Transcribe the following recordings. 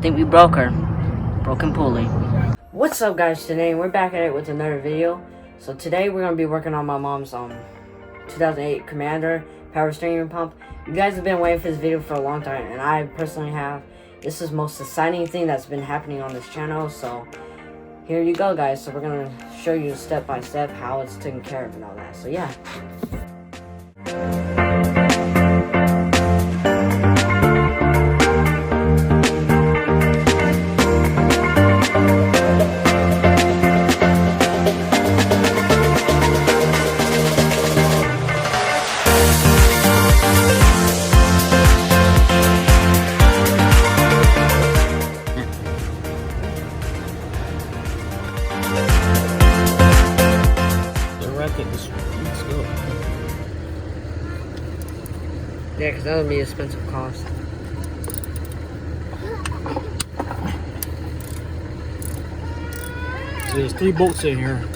think we broke her. Broken pulley. What's up, guys? Today we're back at it with another video. So today we're gonna be working on my mom's 2008 Commander power steering pump. You guys have been waiting for this video for a long time, and I personally have. This is the most exciting thing that's been happening on this channel. So here you go, guys. So we're gonna show you step by step how it's taken care of and all that. So yeah. Yeah, because that would be an expensive cost. So there's 3 bolts in here.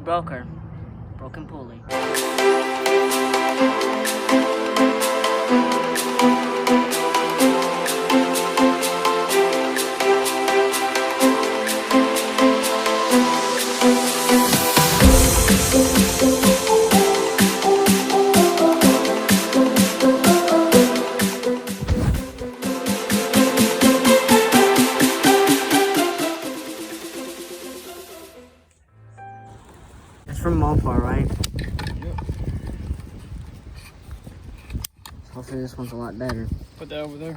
broke her. Broken pulley. It's from Unported, right? Yep. Hopefully this one's a lot better. Put that over there.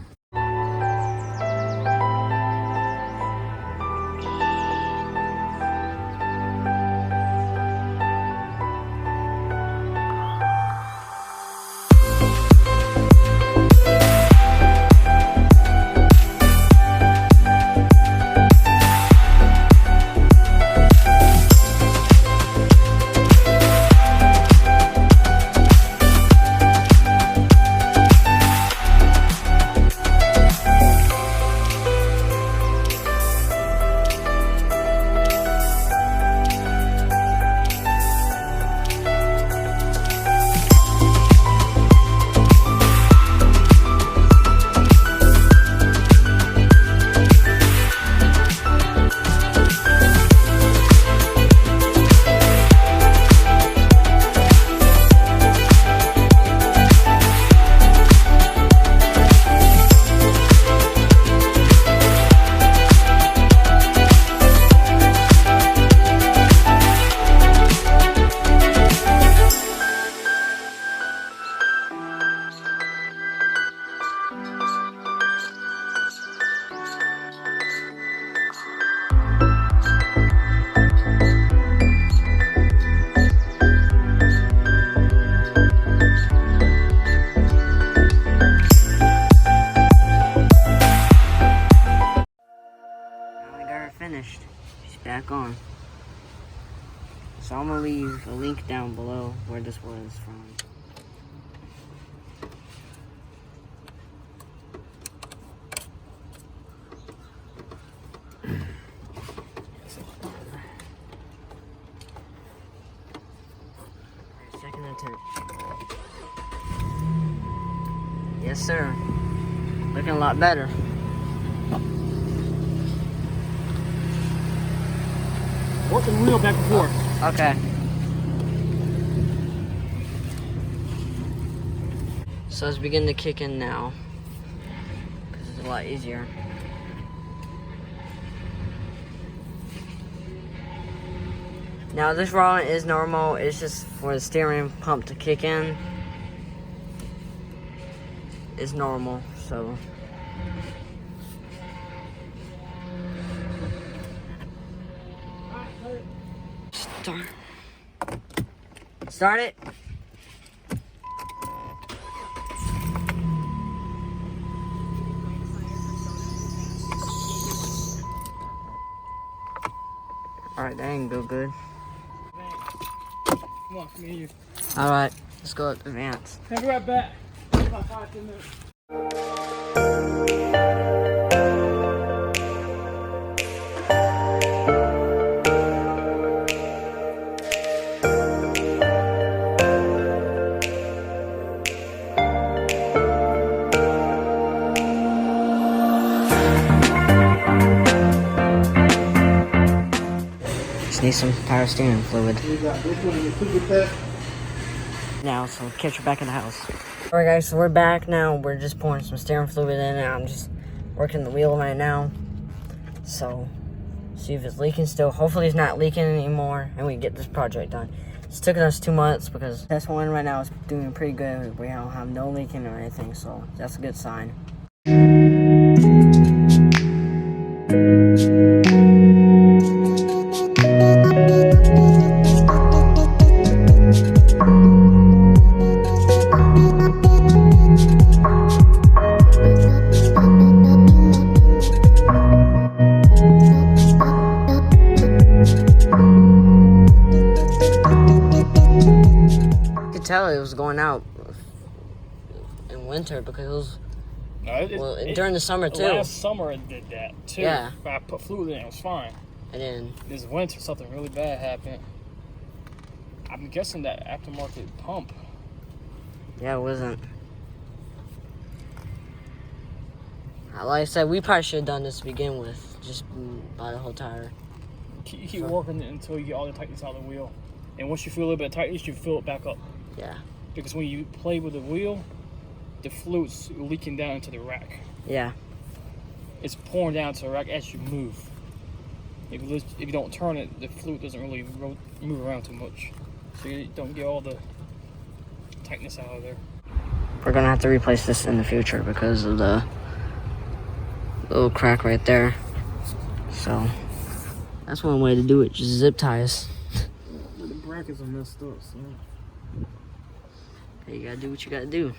Finished. She's back on. So I'm gonna leave a link down below where this was from. Second attempt. Yes, sir. Looking a lot better. Work the wheel back and forth. Okay. So it's beginning to kick in now. Because it's a lot easier. Now this rolling is normal. It's just for the steering pump to kick in. It's normal, so. Start it. Alright, that ain't go good. Come on, me and you. Alright, let's go advance. I'll be right back. About 5 minutes. Need some power steering fluid. Now, so catch her back in the house. Alright guys, so we're back now. We're just pouring some steering fluid in and I'm just working the wheel right now. So, see if it's leaking still. Hopefully it's not leaking anymore and we can get this project done. It's taken us 2 months because test one right now is doing pretty good. We don't have no leaking or anything, so that's a good sign. Tell it was going out in winter because it was during the summer too. Last summer it did that too. Yeah. I put fluid in, it was fine. And then this winter something really bad happened. I'm guessing that aftermarket pump. Yeah, it wasn't. Like I said, we probably should have done this to begin with. Just buy the whole tire. You keep working it until you get all the tightness out of the wheel. And once you feel a little bit of tightness, you fill it back up. Yeah. Because when you play with the wheel, the fluid's leaking down into the rack. Yeah. It's pouring down to the rack as you move. If you don't turn it, the fluid doesn't really move around too much. So you don't get all the tightness out of there. We're gonna have to replace this in the future because of the little crack right there. So that's one way to do it, just zip ties. The brackets are messed up, so Hey, you gotta do what you gotta do.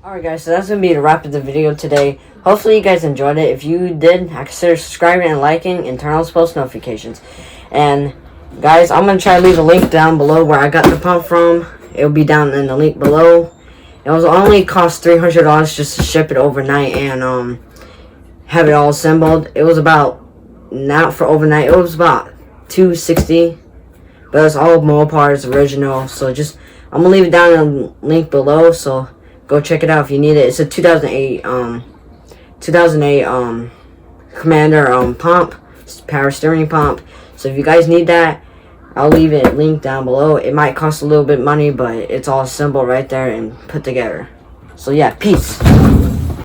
Alright guys, so that's going to be the wrap of the video today. Hopefully you guys enjoyed it. If you did, consider subscribing and liking and turn on those post notifications. And guys, I'm going to try to leave a link down below where I got the pump from. It'll be down in the link below. It was only cost $300 just to ship it overnight and have it all assembled. It was about, not for overnight, it was about $260. But it's all Mopar's original. So just, I'm going to leave it down in the link below. So go check it out if you need it. It's a 2008 Commander pump, power steering pump. So if you guys need that, I'll leave it linked down below. It might cost a little bit money, but it's all assembled right there and put together. So yeah, peace.